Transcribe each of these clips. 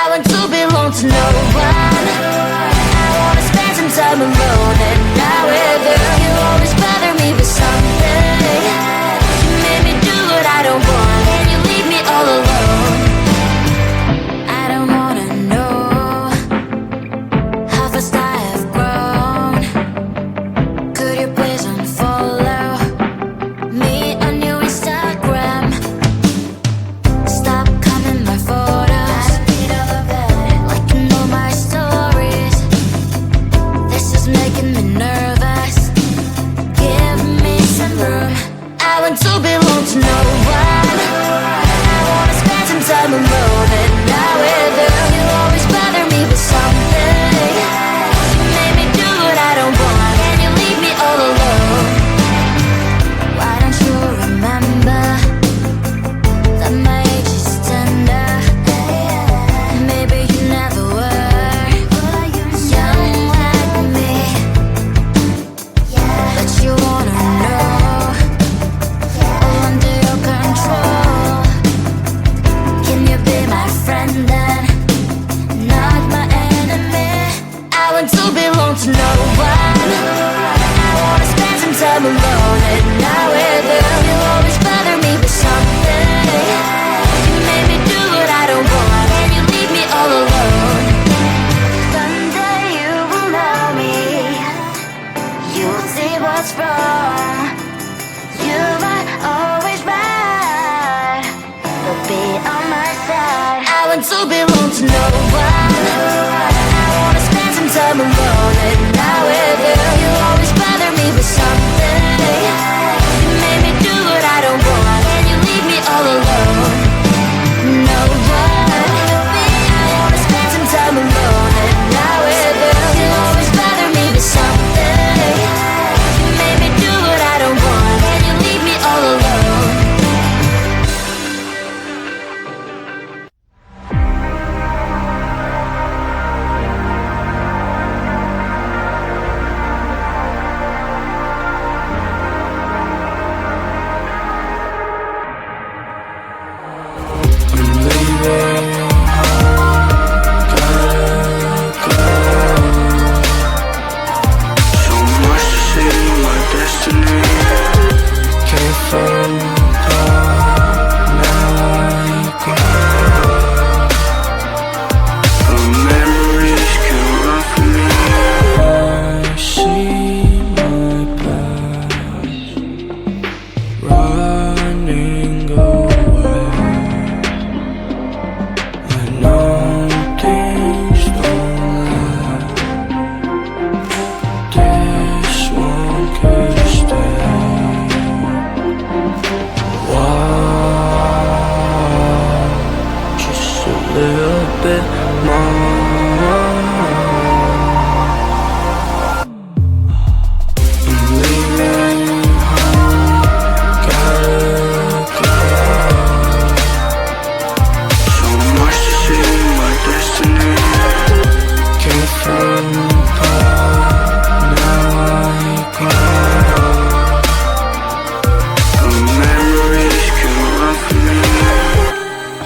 I want to belong to no one. I wanna spend some time alone and not with you. You always bother me with something. You made me do what I don't want, and you leave me all alone. I don't wanna know how fast I have grown. Could you please unfollow me on your Instagram? Stop coming my photos, like you know my stories. This is making me nervous. Give me some room. I want to belong to no one. I wanna spend some time alone and not with you. You always bother me with something. You made me do what I don't want, and you leave me all alone. Why don't you remember that my age is tender? Maybe you never were young like me, but you wanna know all under your control. Can you be my friend then, not my enemy? I want to belong to no one. I wanna spend some time alone and not with you. You always bother me with something. You made me do what I don't want, and you leave me all alone. Someday you will know me. You'll see what's wrong. You might always right, but be on my side. I want to belong to no one. I wanna spend some time alone and not with you. You always bother me with something. You made me do what I don't want, and you leave me all alone. No one. I wanna spend some time alone and not with you. You always bother me with something. You made me do what I don't want, and you leave me all alone. I'm leaving home, gotta go. So much to see, my destiny. Came from above, now I go. But memories can't run from me. I see my past running away. I know things don't last. This one could stay. Wow, just a little bit more. I'm leaving home, gotta go. So much to see, my destiny. Came from above, now I go. But memories can't run from me.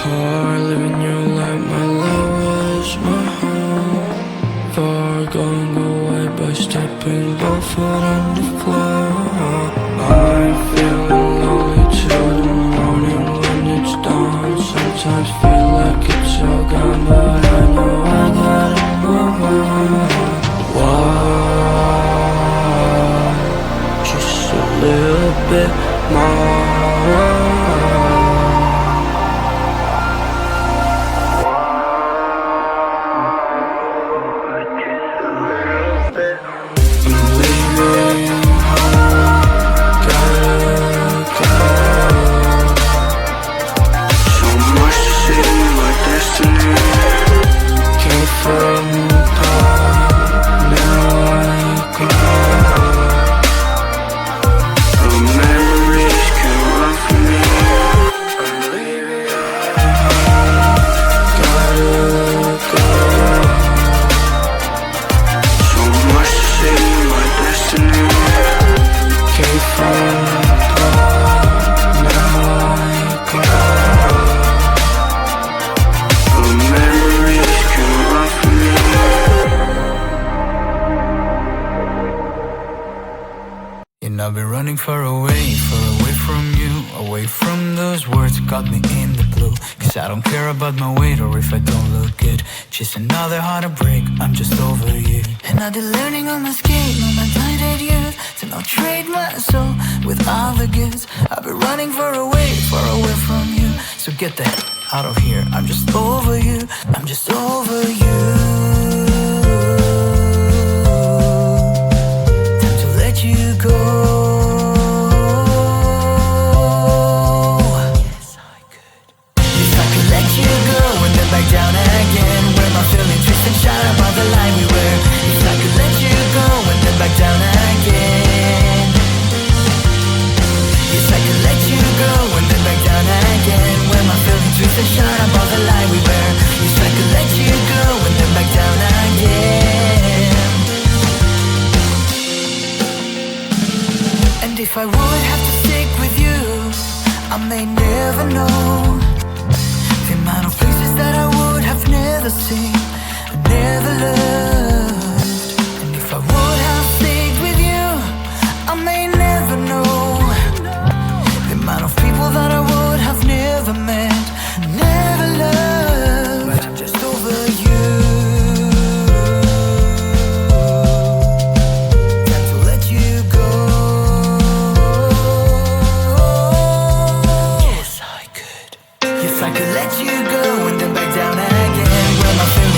Hard living your life, my love was my home. Far going away by stepping both foot on the floor. I'm feeling lonely till the morning when it's dawn. Sometimes feel like it's all gone, but I know I gotta move on. Wow, just a little bit more. I'm leaving home, I've been running far away from you, away from those words got me in the blue. Cause I don't care about my weight or if I don't look good. Just another heartbreak, I'm just over you. And I've been learning on my skate, on my blinded youth, to not trade my soul with all the goods. I've been running far away from you. So get the hell out of here, I'm just over you, I'm just over you. Time to let you go. Back down again, where my feelings twist and shout above the line we were. If I could let you go and then back down again. Yes, I could let you go and then back down again, where my feelings twist and shout above the line we were. Yes, I could let you go and then back down again. And if I would have to stick with you, I may never know the amount of places that I would have never seen, never loved. And if I would have stayed with you, I may never know the amount of people that I would have never met, never loved. But I'm just over you. Got to let you go. Yes, I could. Yes, I could let you go and then back down again, where my feelings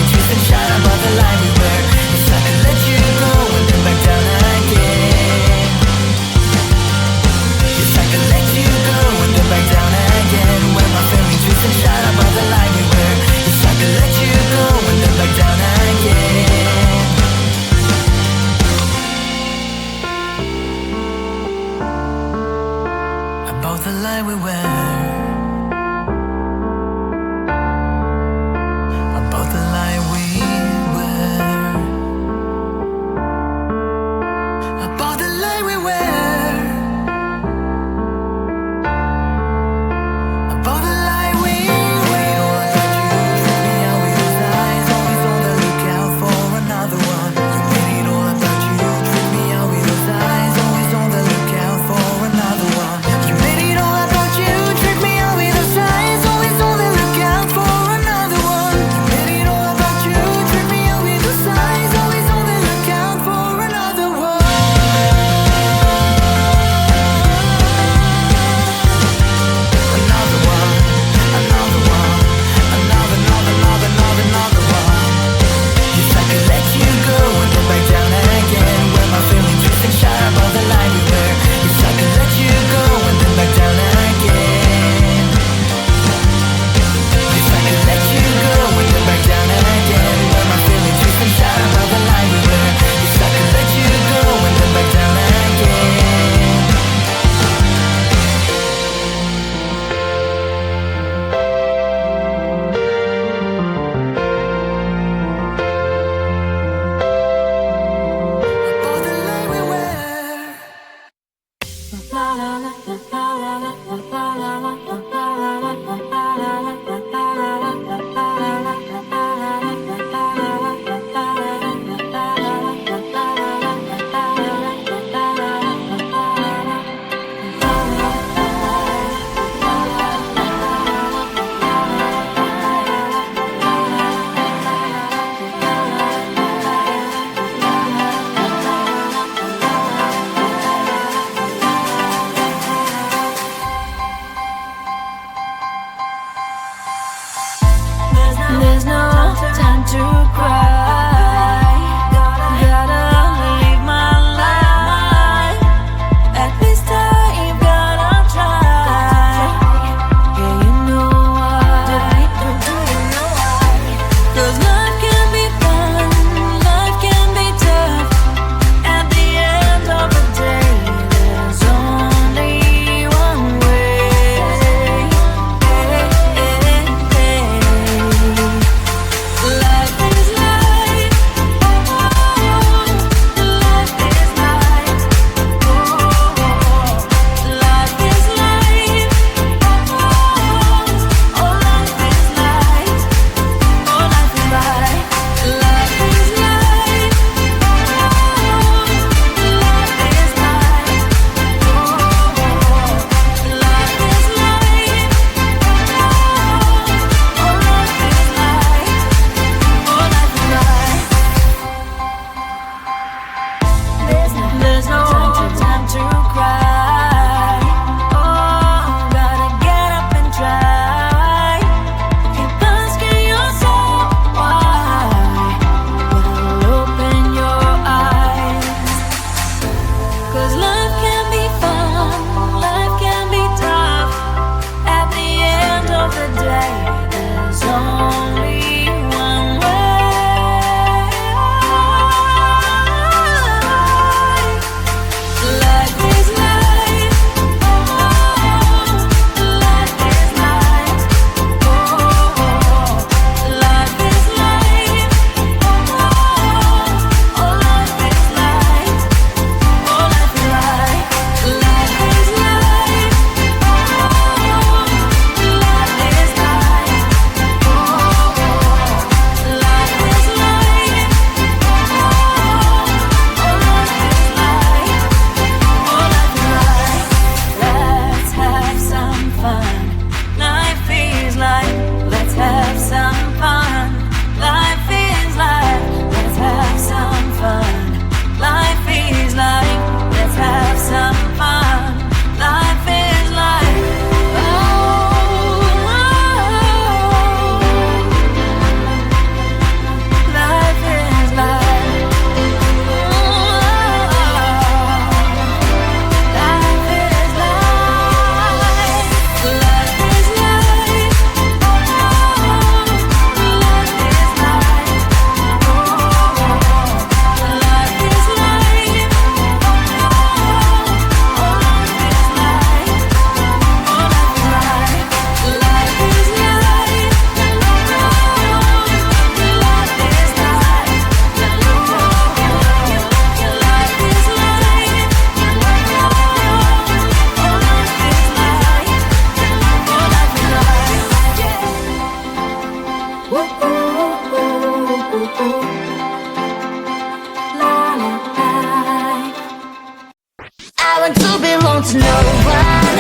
I want to belong to no one.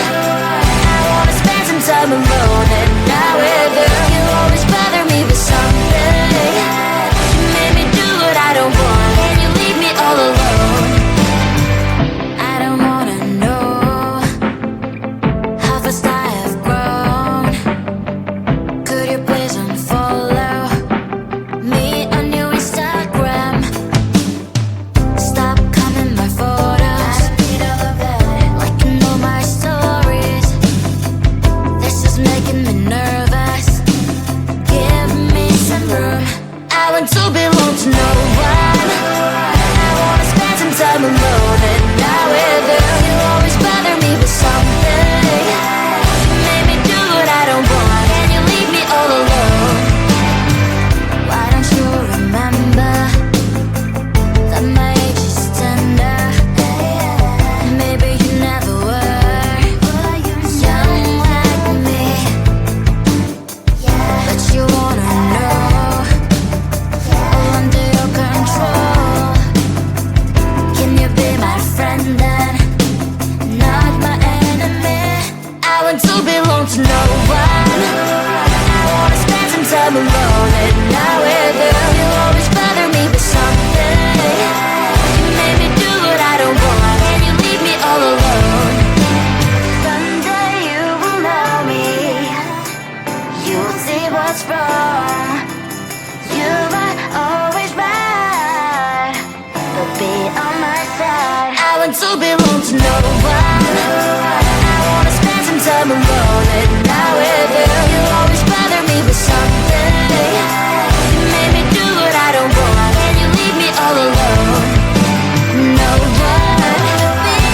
I wanna spend some time alone, and now with you, you always bother me with something. You made me do what I don't want, and you leave me all alone. I don't wanna know how fast I have grown. Could you please unfollow me on your Instagram? Stop coming my photos, liking all my stories. This is making me nervous. Give me some room. I want to belong to no one. I wanna spend some time alone, and now with you, you always bother me with something. You made me do what I don't want, and you leave me all alone. Why don't you remember that my age is tender? Maybe you never were young like me, but you wanna know all under your control. Can you be my friend then, not my enemy? I want to belong to no one. I wanna spend some time alone, and now with you, you always bother me with something. You made me do what I don't want, and you leave me all alone. Someday you will know me. You'll see what's wrong. You might always right, but be on my side. I want to belong to no one. I wanna spend some time alone, and now with you, you always bother me with something. You made me do what I don't want, and you leave me all alone. No one.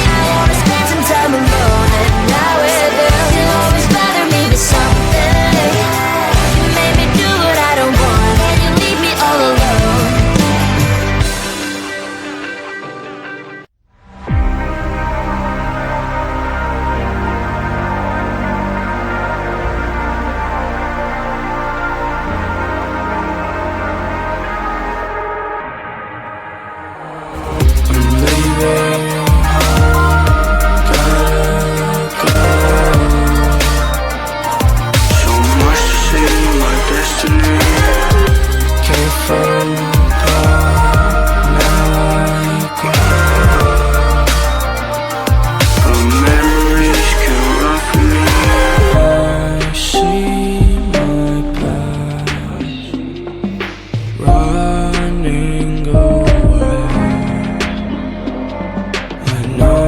I wanna spend some time alone, and now with you, you always bother me with something. You made me do what I don't want, and you leave me all alone. I'm leaving home, gotta go. So much to see, my destiny can't fall apart. Now I cry, but memories can run from me. I see my past running away. I know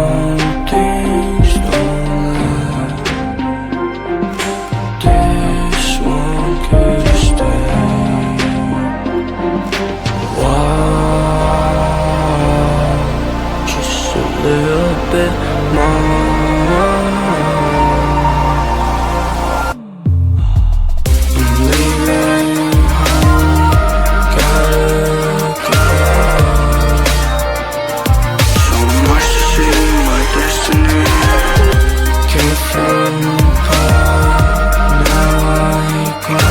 things don't last. This one could stay. Wow, just a little bit more. I'm leaving home, gotta go. So much to see, my destiny can't fall apart. Now I cry,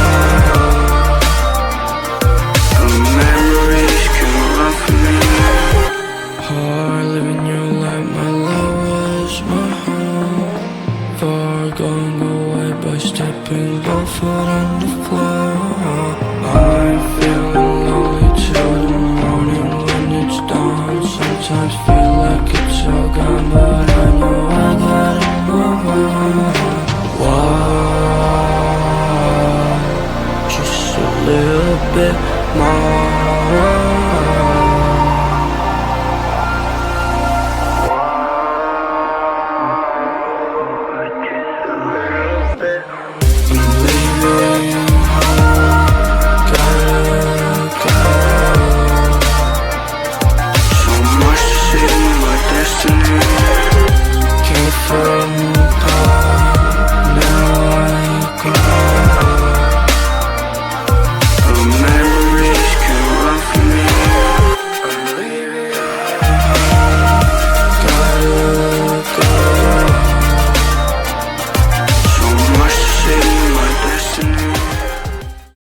but memories can run from me. Hard living your life, my love was my home. Far going away by stepping both foot on the floor. I'm feeling lonely till the morning when it's dawn. Sometimes feel like it's all gone, but I know I gotta move on. Wow, just a little bit more.